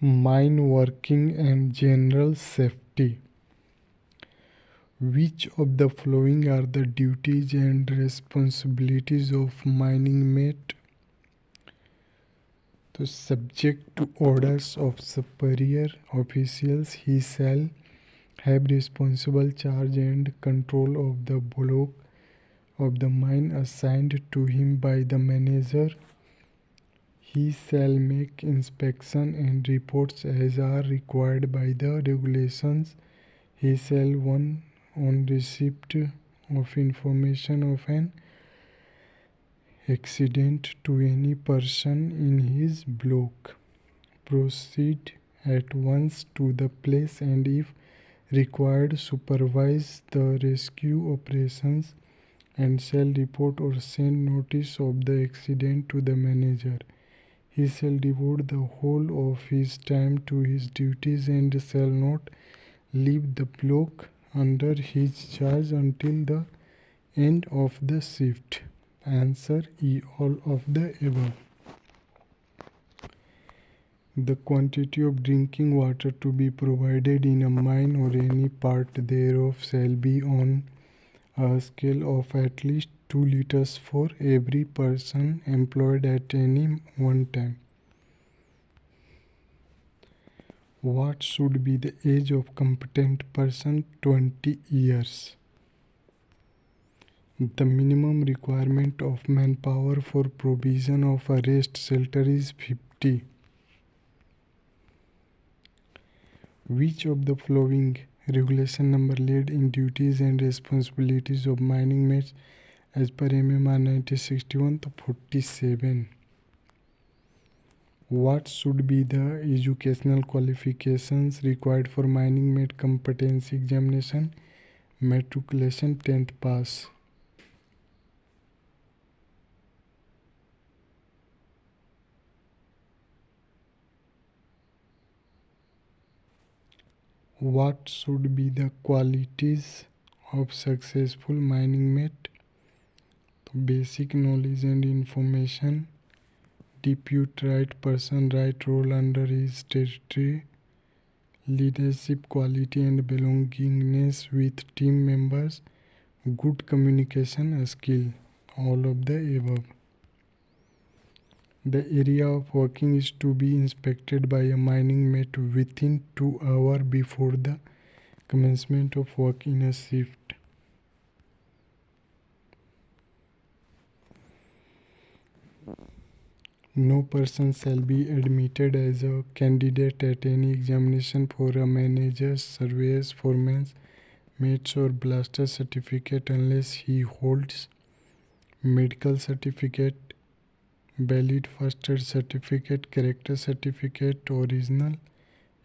Mine working and general safety. Which of the following are the duties and responsibilities of mining mate? So, subject to orders of superior officials, he shall have responsible charge and control of the block of the mine assigned to him by the manager. He shall make inspection and reports as are required by the regulations. He shall, one, on receipt of information of an accident to any person in his block, proceed at once to the place and, if required, supervise the rescue operations, and shall report or send notice of the accident to the manager. He shall devote the whole of his time to his duties and shall not leave the block under his charge until the end of the shift. Answer E, all of the above. The quantity of drinking water to be provided in a mine or any part thereof shall be on a scale of at least 2 liters for every person employed at any one time. What should be the age of competent person? 20 years. The minimum requirement of manpower for provision of a rest shelter is 50. Which of the following regulation number laid in duties and responsibilities of mining mates as per MMR 1961 to 47? What should be the educational qualifications required for mining mate competency examination? Matriculation 10th pass. What should be the qualities of successful mining mate? Basic knowledge and information, depute right person, right role under his territory, leadership quality and belongingness with team members, good communication skill, all of the above. The area of working is to be inspected by a mining mate within 2 hours before the commencement of work in a shift. No person shall be admitted as a candidate at any examination for a manager's, surveyor's, foreman's, mates or blaster certificate unless he holds medical certificate, valid first aid certificate, character certificate, original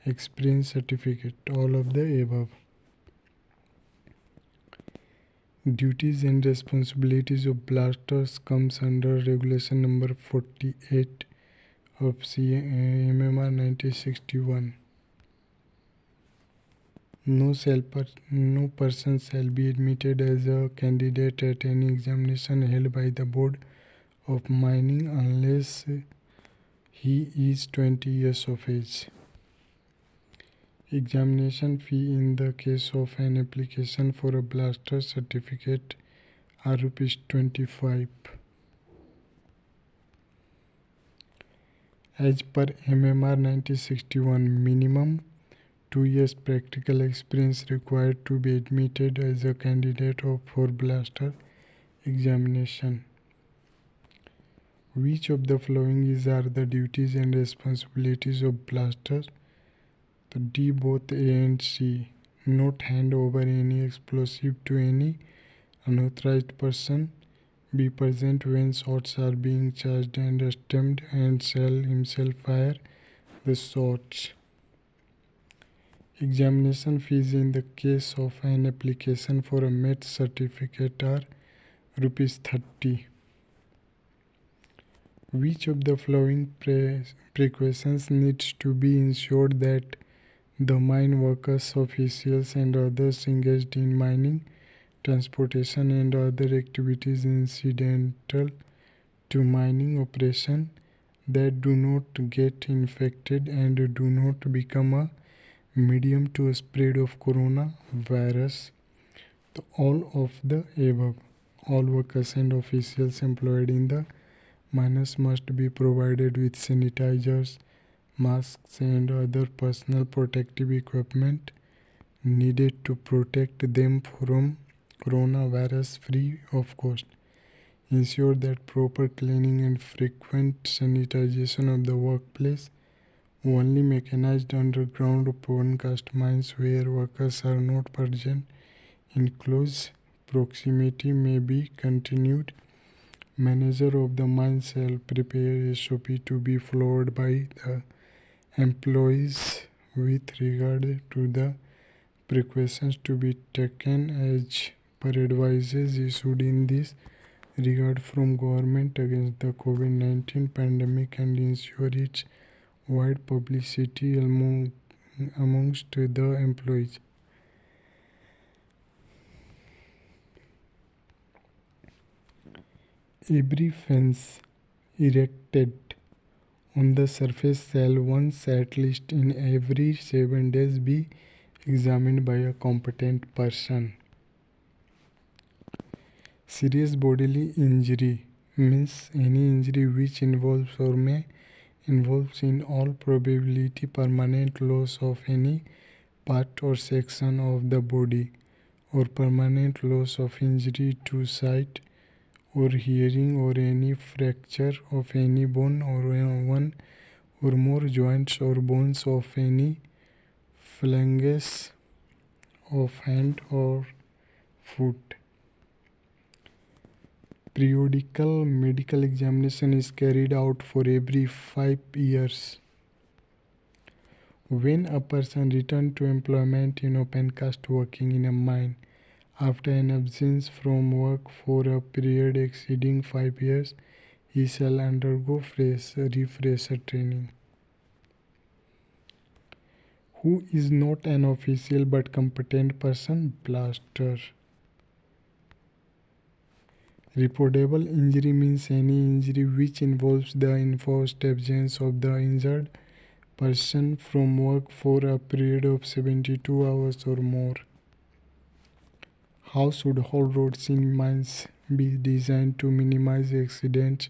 experience certificate, all of the above. Duties and responsibilities of blasters comes under regulation number 48 of MMR 1961. No person shall be admitted as a candidate at any examination held by the Board of Mining unless he is 20 years of age. Examination fee in the case of an application for a blaster certificate are ₹25. As per MMR 1961, minimum 2 years practical experience required to be admitted as a candidate for blaster examination. Which of the following are the duties and responsibilities of blaster? So D, both A and C. Not hand over any explosive to any unauthorized person. Be present when shots are being charged and attempt and shall himself fire the shots. Examination fees in the case of an application for a MET certificate are ₹30. Which of the following precautions needs to be ensured that the mine workers, officials and others engaged in mining, transportation and other activities incidental to mining operation that do not get infected and do not become a medium to spread of coronavirus. All of the above. All workers and officials employed in the mines must be provided with sanitizers, masks and other personal protective equipment needed to protect them from coronavirus free of cost. Ensure that proper cleaning and frequent sanitization of the workplace. Only mechanized underground open cast mines where workers are not present in close proximity may be continued. Manager of the mine shall prepare SOP to be followed by the employees with regard to the precautions to be taken as per advices issued in this regard from government against the COVID-19 pandemic and ensure its wide publicity amongst the employees. Every fence erected on the surface shall once at least in every 7 days be examined by a competent person. Serious bodily injury means any injury which involves or may involves in all probability permanent loss of any part or section of the body or permanent loss of injury to sight or hearing or any fracture of any bone or one or more joints or bones of any phalanges of hand or foot. Periodical medical examination is carried out for every 5 years. When a person returns to employment in open cast working in a mine after an absence from work for a period exceeding 5 years, he shall undergo refresher training. Who is not an official but competent person? Blaster. Reportable injury means any injury which involves the enforced absence of the injured person from work for a period of 72 hours or more. How should haul roads in mines be designed to minimize accidents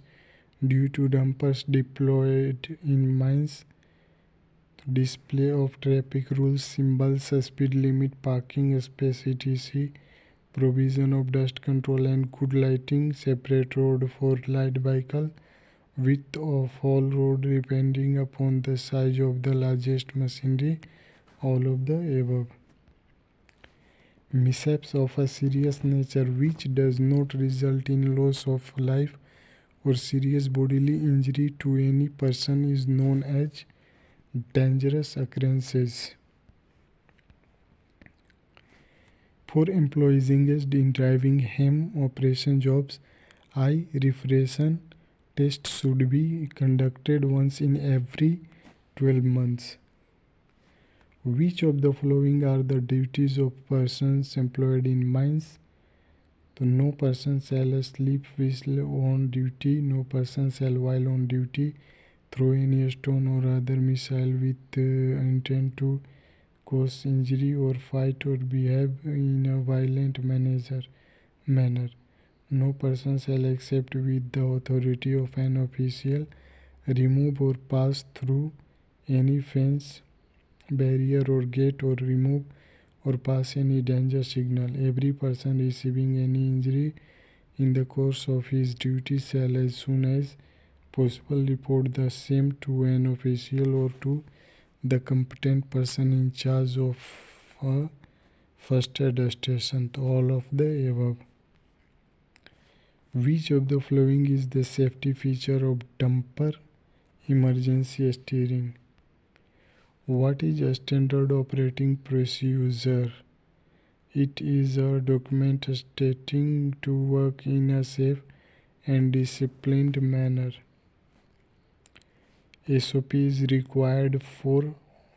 due to dumpers deployed in mines? Display of traffic rules, symbols, speed limit, parking space, etc. Provision of dust control and good lighting, separate road for light vehicle, width of haul road depending upon the size of the largest machinery, all of the above. Mishaps of a serious nature which does not result in loss of life or serious bodily injury to any person is known as dangerous occurrences. For employees engaged in driving hem operation jobs, eye refraction tests should be conducted once in every 12 months. Which of the following are the duties of persons employed in mines? No person shall sleep while on duty. No person shall while on duty throw any stone or other missile with intent to cause injury or fight or behave in a violent manner. No person shall except with the authority of an official remove or pass through any fence, barrier or gate or remove or pass any danger signal. Every person receiving any injury in the course of his duty shall as soon as possible report the same to an official or to the competent person in charge of a first aid station. All of the above. Which of the following is the safety feature of dumper emergency steering? What is a standard operating procedure? It is a document stating to work in a safe and disciplined manner. SOP is required for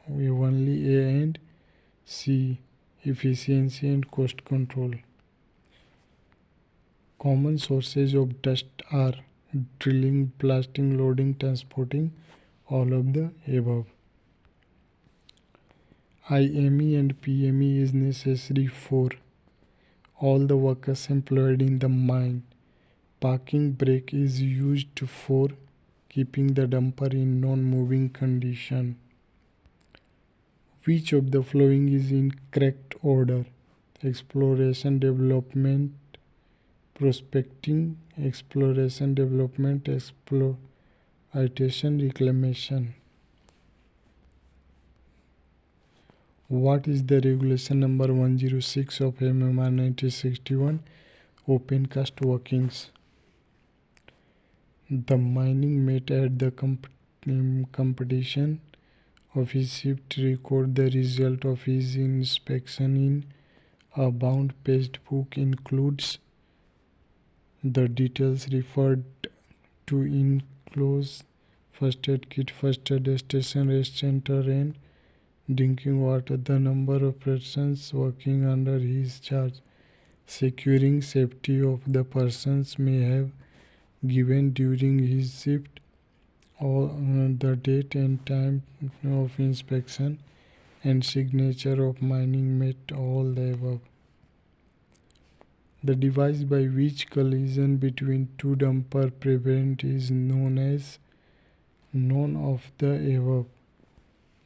only A and C, efficiency and cost control. Common sources of dust are drilling, blasting, loading, transporting, all of the above. IME and PME is necessary for all the workers employed in the mine. Parking brake is used for keeping the dumper in non-moving condition. Which of the following is in correct order? Exploration, development, prospecting, exploration, development, exploitation, reclamation. What is the regulation number 106 of MMR 1961? Open cast workings. The mining mate at the competition of his shift record the result of his inspection in a bound page book includes the details referred to in clause, first aid kit, first aid station, rest center and drinking water, the number of persons working under his charge, securing safety of the persons may have given during his shift, or the date and time of inspection and signature of mining mate, all the above. The device by which collision between two dumper prevent is known as none of the above.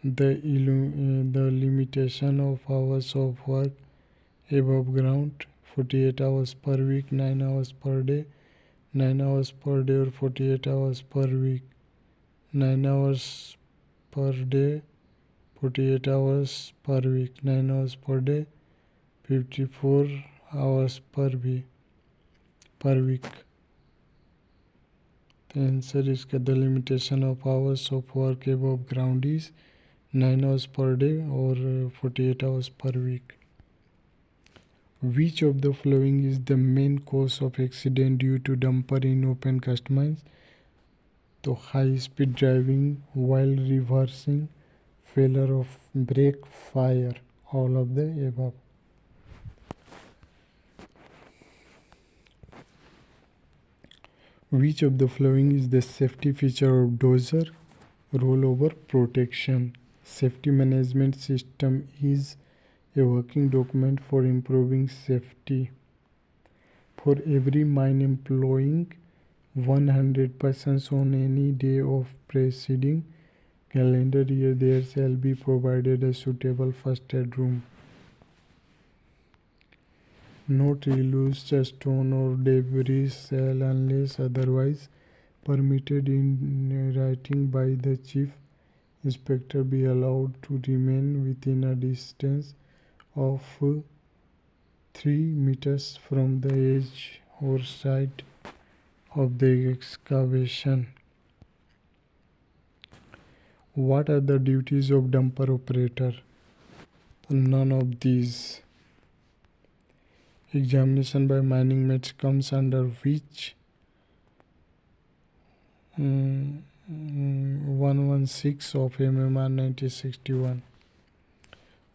The limitation of hours of work above ground 48 hours per week, 9 hours per day, 9 hours per day or 48 hours per week, 9 hours per day, 48 hours per week, 9 hours per day, 54 hours per week. The answer is that the limitation of hours of work above ground is 9 hours per day or 48 hours per week. Which of the following is the main cause of accident due to dumper in open cast mines? So high speed driving while reversing, failure of brake, fire, all of the above. Which of the following is the safety feature of dozer? Rollover protection. Safety management system is a working document for improving safety. For every mine employing 100 persons on any day of preceding calendar year, there shall be provided a suitable first aid room. Not release a stone or debris shall, unless otherwise permitted in writing by the chief inspector, be allowed to remain within a distance of 3 meters from the edge or side of the excavation. What are the duties of dumper operator? None of these. Examination by mining mates comes under which? 116 of MMR 1961.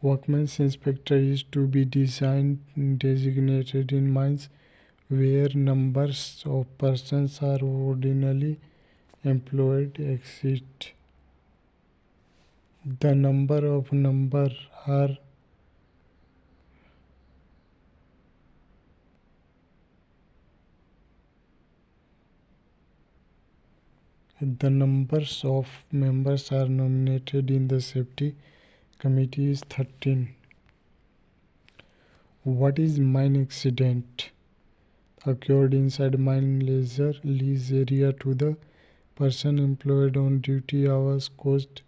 Workman's inspector is to be designated in mines where numbers of persons are ordinarily employed exceed the number of are the numbers of members are nominated in the safety committee is 13. What is mine accident? Occurred inside mine lease area to the person employed on duty hours caused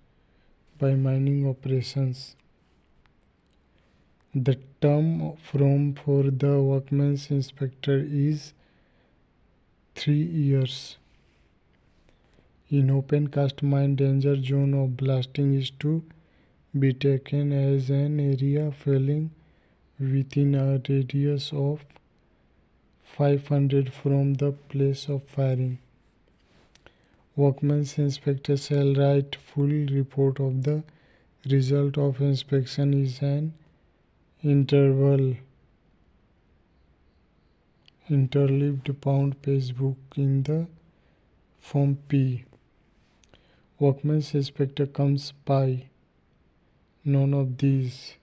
by mining operations. The term for the workman's inspector is 3 years. In open cast mine, danger zone of blasting is to be taken as an area falling within a radius of 500 from the place of firing. Workman's inspector shall write full report of the result of inspection is an interleaved bound page book in the Form P. Workman's inspector comes by. None of these.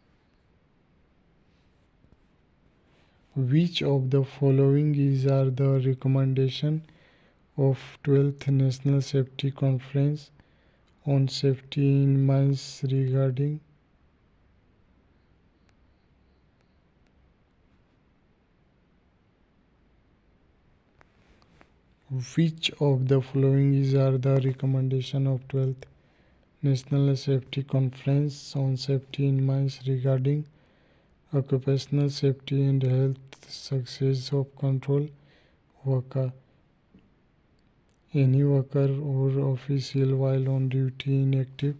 Which of the following are the recommendation of 12th National Safety Conference on Safety in Mines regarding which of the following are the recommendation of 12th National Safety Conference on Safety in Mines regarding occupational safety and health success of control worker? Any worker or official while on duty in active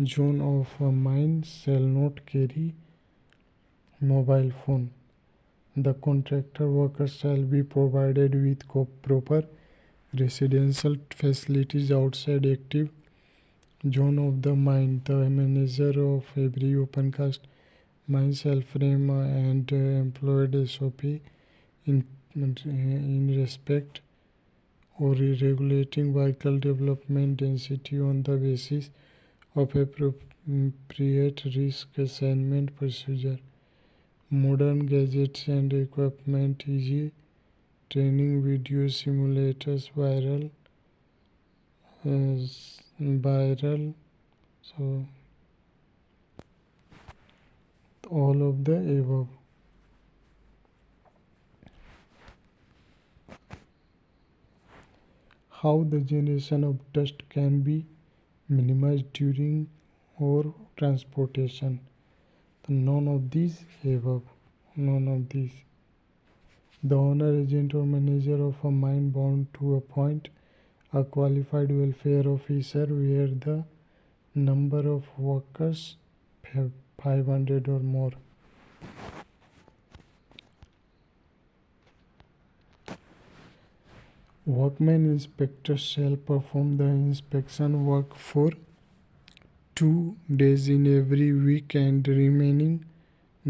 zone of a mine shall not carry mobile phone. The contractor worker shall be provided with proper residential facilities outside active zone of the mine. The manager of every open cast mine shall frame and employed SOP in respect or regulating vehicle development density on the basis of appropriate risk assignment procedure. Modern gadgets and equipment, e.g. training video simulators, so all of the above. How the generation of dust can be minimized during or transportation? None of these above. None of these. The owner, agent or manager of a mine bound to appoint a qualified welfare officer where the number of workers 500 or more. Workman inspector shall perform the inspection work for 2 days in every week, and remaining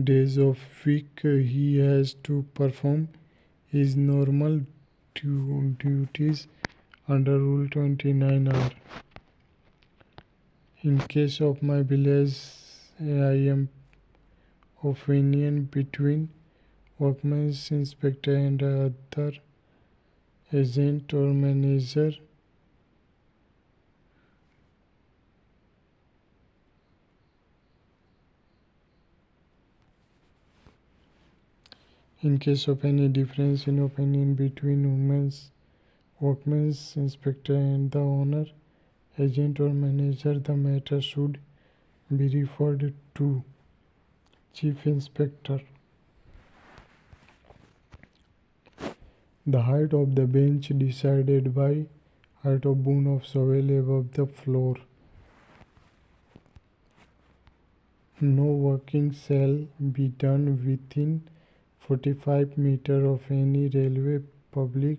days of week he has to perform his normal duties under Rule 29R. In case of my village, I am opinion between workman's inspector and other agent or manager. In case of any difference in opinion between workman's inspector and the owner, agent or manager, the matter should be referred to Chief Inspector. The height of the bench decided by height of boom of shovel above the floor. No working shall be done within 45 meters of any railway public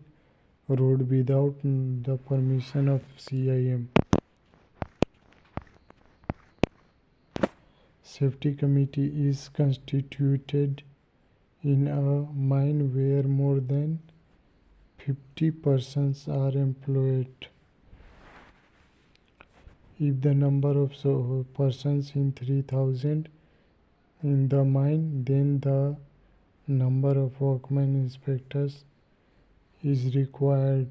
road without the permission of CIM. Safety committee is constituted in a mine where more than 50 persons are employed. If the number of persons in 3000 in the mine, then the number of workmen inspectors is required.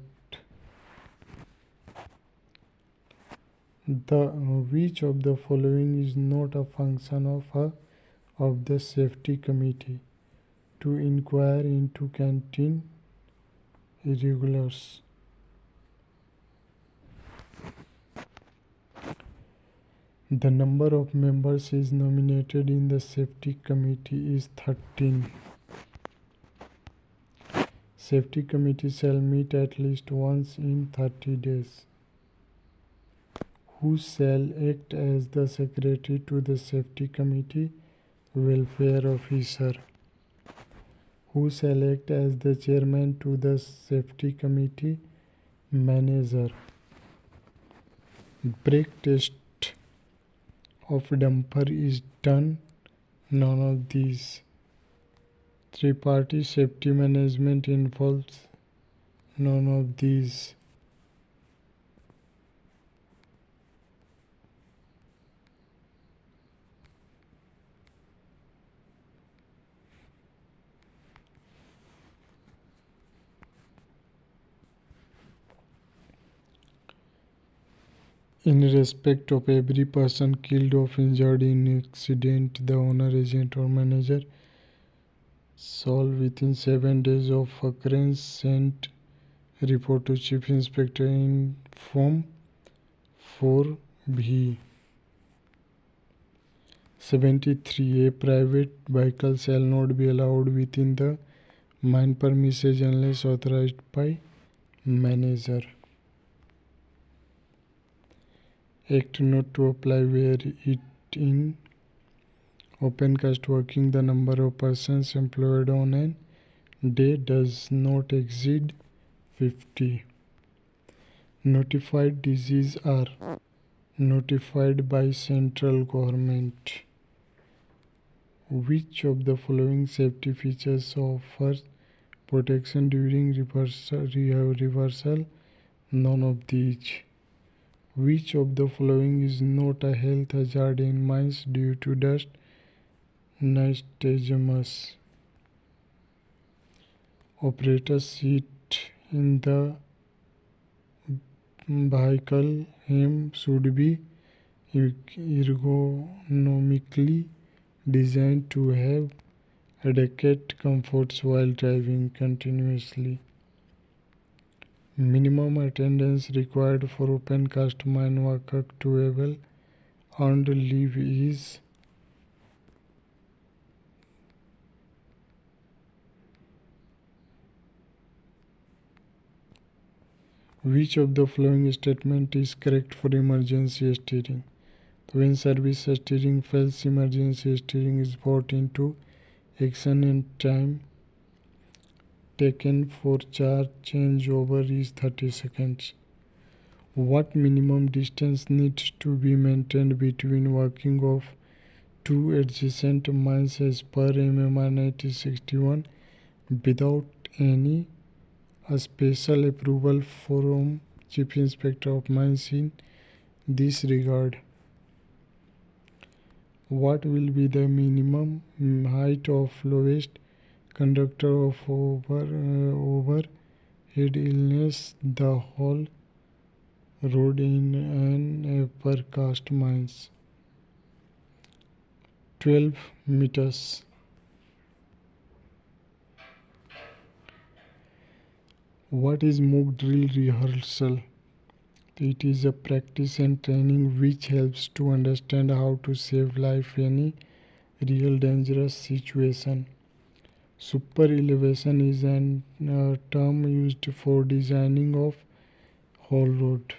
Which of the following is not a function of the safety committee? To inquire into canteen irregulars. The number of members is nominated in the safety committee is 13. Safety committee shall meet at least once in 30 days. Who shall act as the secretary to the safety committee? Welfare officer. Who shall act as the chairman to the safety committee? Manager. Brake test of dumper is done. None of these. Three-party safety management involves. None of these. In respect of every person killed or injured in accident, the owner, agent or manager shall within 7 days of occurrence send report to Chief Inspector in Form 4B. 73. A private vehicle shall not be allowed within the mine premises unless authorized by manager. Act not to apply where it in open cast working the number of persons employed on an day does not exceed 50. Notified diseases are notified by central government. Which of the following safety features offers protection during reversal? None of these. Which of the following is not a health hazard in mines due to dust? Nystagmus. Operators sit in the vehicle helm should be ergonomically designed to have adequate comforts while driving continuously. Minimum attendance required for open cast mine worker to able earned leave is which of the following statement is correct for emergency steering? When service steering fails, emergency steering is brought into action and time taken for charge changeover is 30 seconds. What minimum distance needs to be maintained between working of two adjacent mines as per MMR 1961 without any special approval from Chief Inspector of Mines in this regard? What will be the minimum height of lowest conductor of overhead illness the whole road in an upper cast mines? 12 meters. What is mock drill rehearsal? It is a practice and training which helps to understand how to save life in any real dangerous situation. Super elevation is a term used for designing of whole road.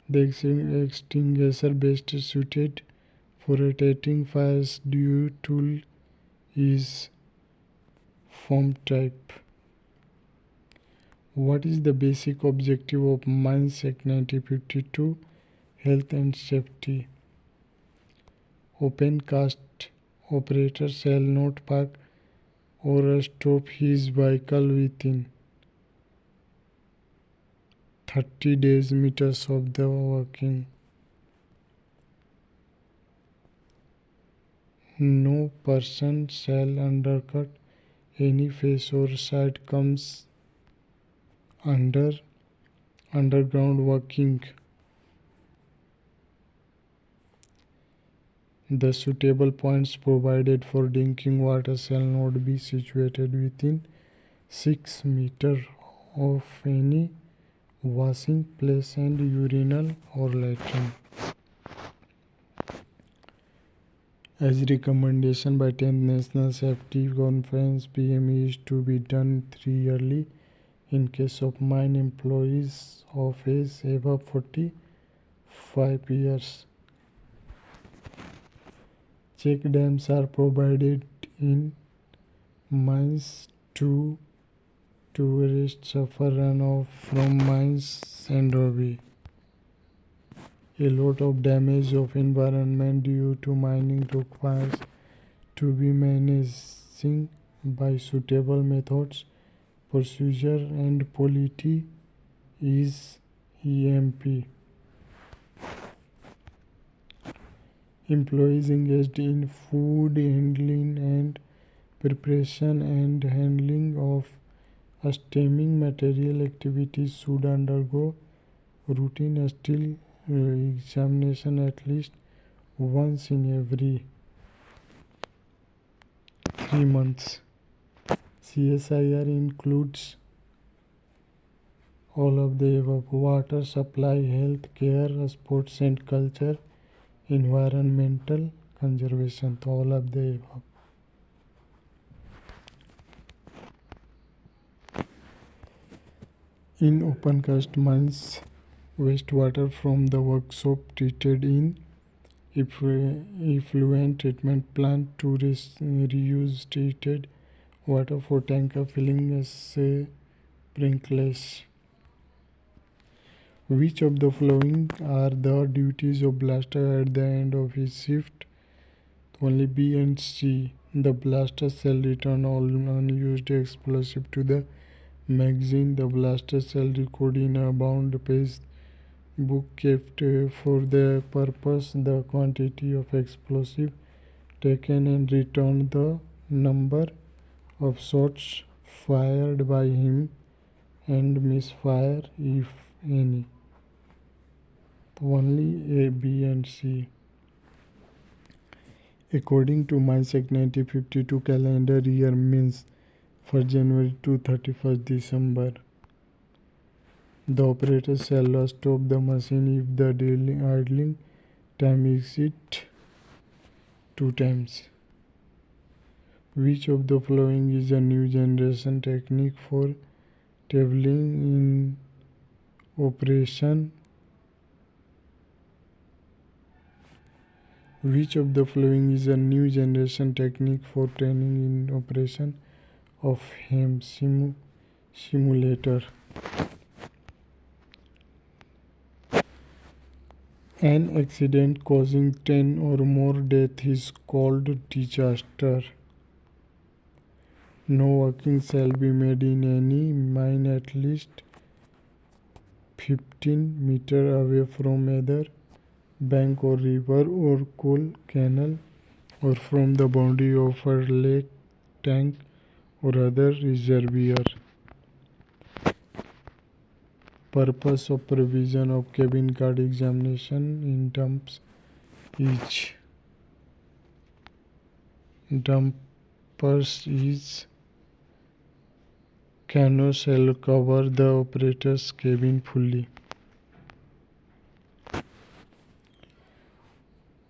The extinguisher best suited for rotating fires due tool is foam type. What is the basic objective of Mines Act 1952? Health and safety. Open cast operator shall not park or stop his vehicle within 30 days meters of the working. No person shall undercut any face or side comes under underground working. The suitable points provided for drinking water shall not be situated within 6 meters of any washing place and urinal or latrine. As recommendation by 10th National Safety Conference, PME is to be done 3 yearly in case of mine employees of age above 45 years. Check dams are provided in mines to tourists suffer runoff from mines and hobby. A lot of damage of environment due to mining requires to be managing by suitable methods, procedure and polity is EMP. Employees engaged in food handling and preparation and handling of steaming material activities should undergo routine steel examination at least once in every 3 months. CSIR includes all of the above: water supply, health care, sports and culture, environmental conservation. All of the above. In open cast mines, wastewater from the workshop treated in effluent treatment plant to reuse treated water for tanker filling as sprinklers. Which of the following are the duties of blaster at the end of his shift? Only B and C. The blaster shall return all unused explosive to the magazine. The blaster shall record in a bound page book kept for the purpose the quantity of explosive taken and return the number of shots fired by him and misfire if any. Only A, B and C. According to Mines Act 1952, calendar year means 1st January to 31st December. The operator shall stop the machine if the idling time exceeds 2 times. Which of the following is a new generation technique for traveling in operation? Which of the following is a new generation technique for training in operation of HAM simulator? An accident causing 10 or more deaths is called disaster. No working shall be made in any mine at least 15 meters away from either bank or river or coal canal or from the boundary of a lake, tank or other reservoir. Purpose of provision of cabin guard examination in dumps is cano shall cover the operator's cabin fully.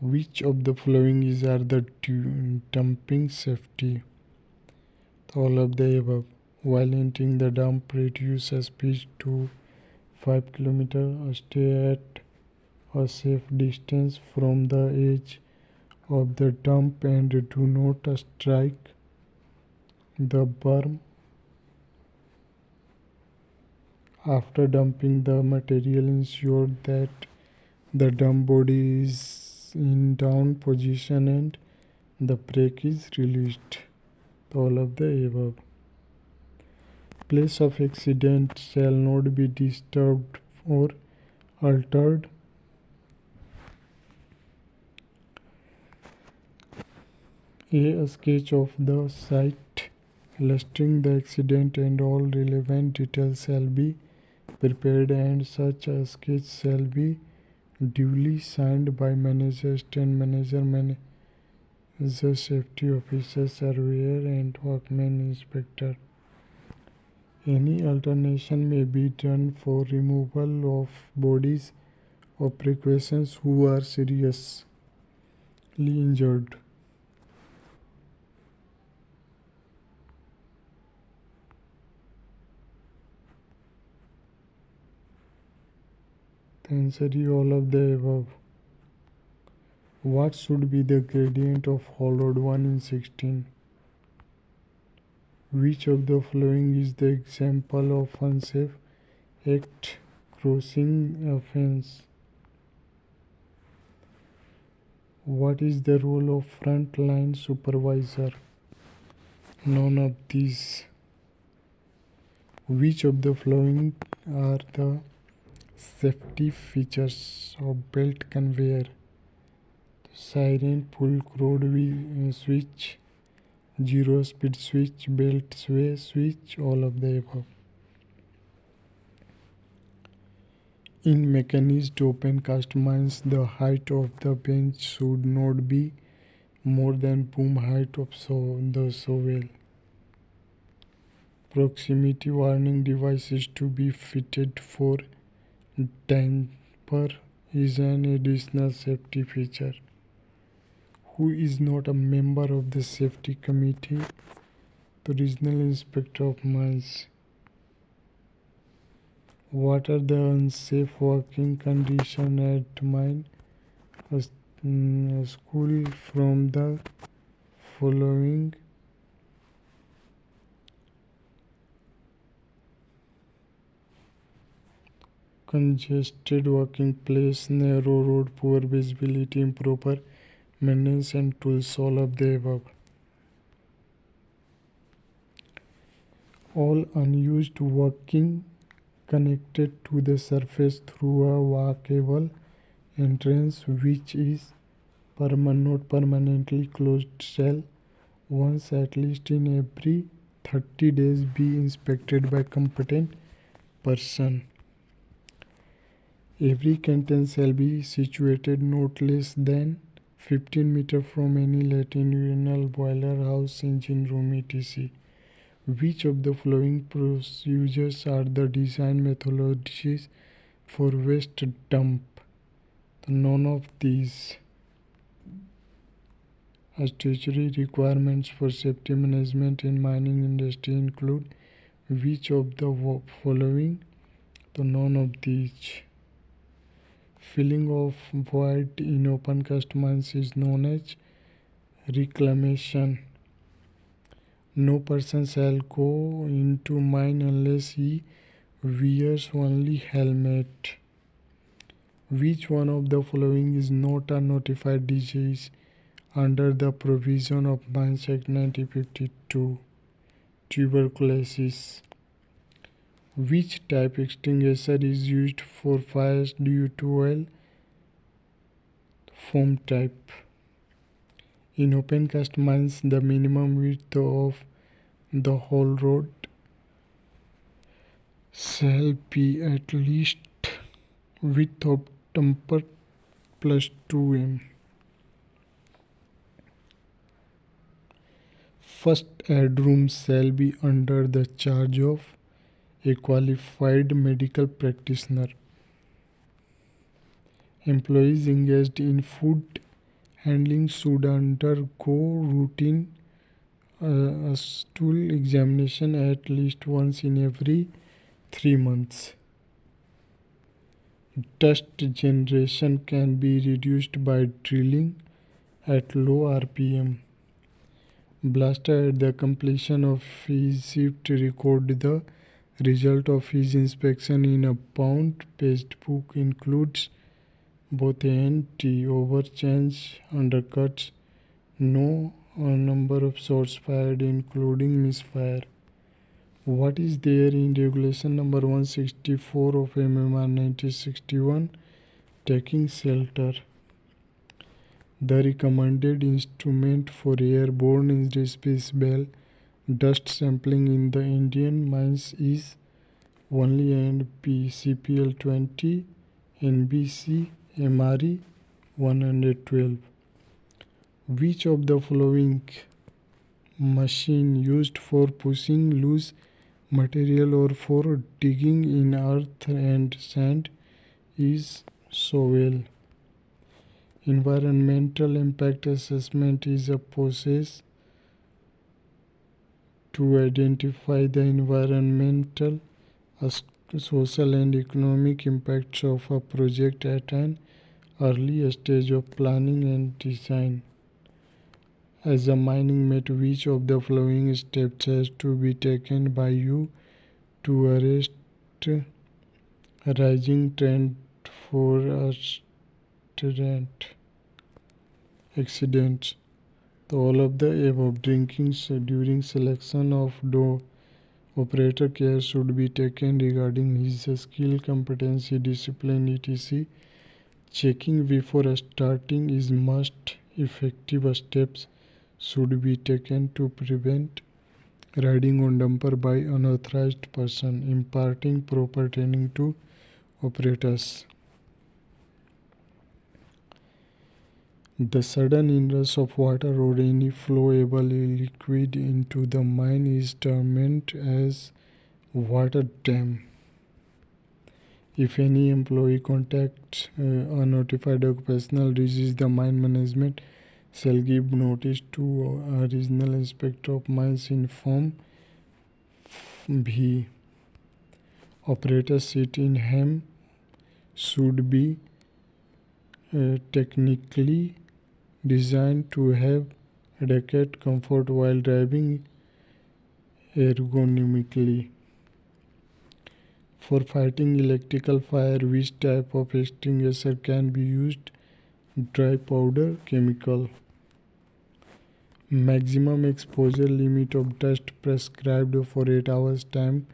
Which of the following are the dumping safety? All of the above. While entering the dump, reduce speed to 5 km. Stay at a safe distance from the edge of the dump and do not strike the berm. After dumping the material, ensure that the dump body is in down position and the brake is released. All of the above. Place of accident shall not be disturbed or altered. A sketch of the site illustrating the accident and all relevant details shall be prepared, and such a sketch shall be duly signed by manager, assistant manager, safety officer, surveyor and workman inspector. Any alternation may be done for removal of bodies of precautions who are seriously injured. The answer is all of the above. What should be the gradient of hollowed 1 in 16? Which of the following is the example of unsafe act? Crossing a fence. What is the role of front line supervisor? None of these. Which of the following are the safety features of belt conveyor? Siren, pull crowd switch, zero speed switch, belt sway switch, all of the above. In mechanized open cast mines, the height of the bench should not be more than boom height of the shovel. Proximity warning devices to be fitted for damper is an additional safety feature. Who is not a member of the safety committee? The regional inspector of mines. What are the unsafe working conditions at mine? A school from the following: congested working place, narrow road, poor visibility, improper maintenance and tools, all of the above. All unused working connected to the surface through a walkable entrance which is not permanently closed shall once at least in every 30 days be inspected by competent person. Every canteen shall be situated not less than 15 meters from any latrine, urinal, boiler house, engine room, etc. Which of the following procedures are the design methodologies for waste dump? None of these. Statutory requirements for safety management in mining industry include which of the following? None of these. Filling of void in open cast mines is known as reclamation. No person shall go into mine unless he wears only helmet. Which one of the following is not a notified disease under the provision of Mines Act 1952? Tuberculosis. Which type extinguisher is used for fires due to oil? Foam type. In open cast mines, the minimum width of the whole road shall be at least width of dumper plus 2 m. First aid room shall be under the charge of a qualified medical practitioner. Employees engaged in food handling should undergo routine stool examination at least once in every 3 months. Dust generation can be reduced by drilling at low RPM. Blaster at the completion of his shift record the result of his inspection in a bound-paced book includes both A and T, overchange, undercuts, no number of shots fired including misfire. What is there in regulation number 164 of MMR 1961, taking shelter? The recommended instrument for airborne irreversible dust sampling in the Indian mines is only NP CPL 20 NBC MRE 112. Which of the following machine used for pushing loose material or for digging in earth and sand is shovel? Environmental impact assessment is a process to identify the environmental, social and economic impacts of a project at an early stage of planning and design. As a mining mate, which of the following steps has to be taken by you to arrest rising trend for accidents? All of the above. Drinking during selection of dough. Operator care should be taken regarding his skill, competency, discipline, etc. Checking before starting is must. Effective steps should be taken to prevent riding on dumper by unauthorized person. Imparting proper training to operators. The sudden inrush of water or any flowable liquid into the mine is termed as water dam. If any employee contacts unnotified occupational disease, the mine management shall give notice to a regional inspector of mines in Form V. Operator seat in HAM should be technically designed to have adequate comfort while driving ergonomically. For fighting electrical fire, which type of extinguisher can be used? Dry powder chemical. Maximum exposure limit of dust prescribed for 8 hours time.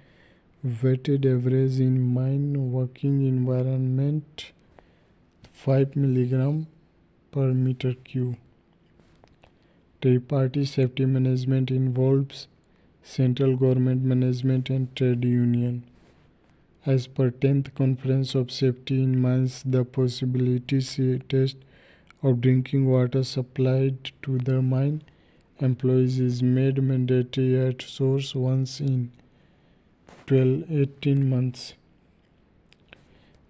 Weighted average in mine working environment 5 mg per meter cube. Tripartite safety management involves central government management and trade union. As per 10th Conference of Safety in Mines, the possibility test of drinking water supplied to the mine employees is made mandatory at source once in 18 months.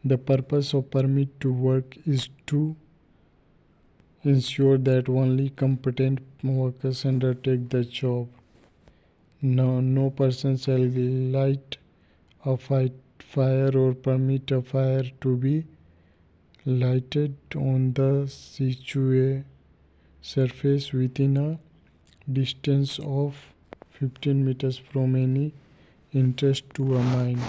The purpose of permit to work is to ensure that only competent workers undertake the job. No person shall light a fire or permit a fire to be lighted on the surface within a distance of 15 meters from any entrance to a mine.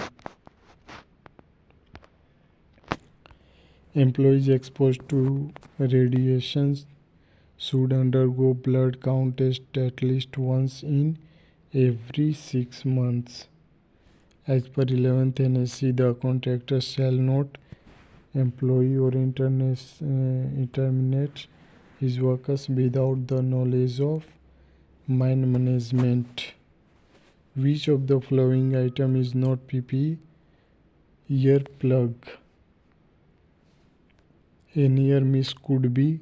Employees exposed to radiations should undergo blood count test at least once in every 6 months. As per 11th NSC, the contractor shall not employ or terminate his workers without the knowledge of mine management. Which of the following item is not PPE? Earplug. A near miss could be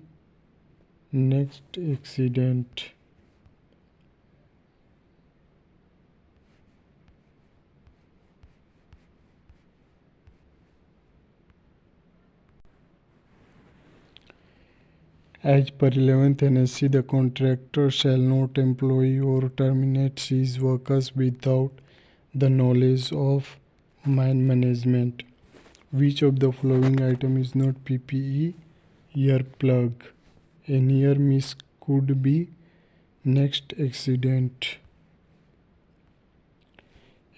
next accident. As per 11th NSC, the contractor shall not employ or terminate his workers without the knowledge of mine management. Which of the following item is not PPE? Earplug. A near miss could be next accident.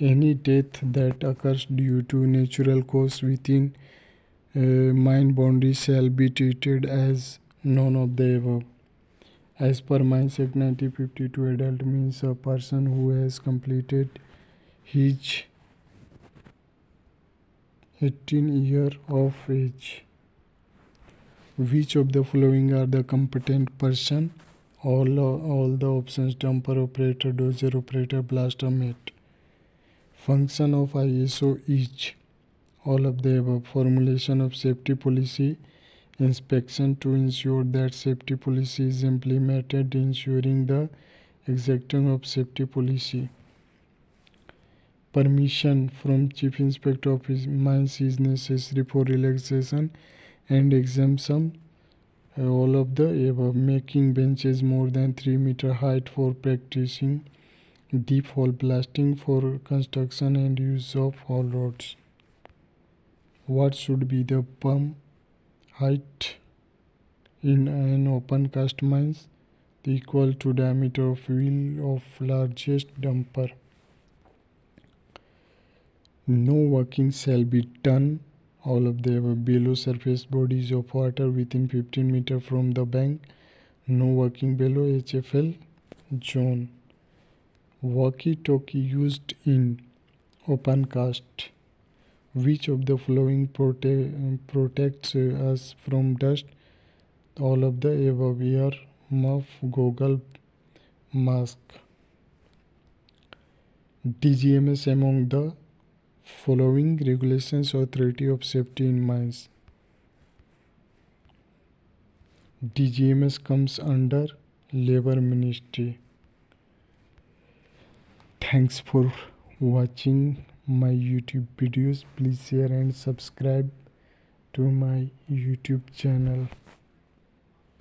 Any death that occurs due to natural cause within mine boundary shall be treated as none of the above. As per Mines Act 1952, adult means a person who has completed his 18 years of age. Which of the following are the competent person? All the options: dumper operator, dozer operator, blaster mate. Function of ISO is all of the above. Formulation of safety policy, inspection to ensure that safety policy is implemented, ensuring the exacting of safety policy. Permission from Chief Inspector of Mines is necessary for relaxation and exemption. All of the above. Making benches more than 3 meter height for practicing deep hole blasting for construction and use of haul roads. What should be the pump height in an open cast mines? Equal to diameter of wheel of largest dumper. No working shall be done, all of the above, below surface bodies of water within 15 meters from the bank. No working below HFL zone. Walkie-talkie used in open cast. Which of the following protects us from dust? All of the above. Ear muff, goggle, mask. DGMS among the following regulations or authority of safety in mines. DGMS comes under Labor Ministry. Thanks for watching my YouTube videos. Please share and subscribe to my YouTube channel.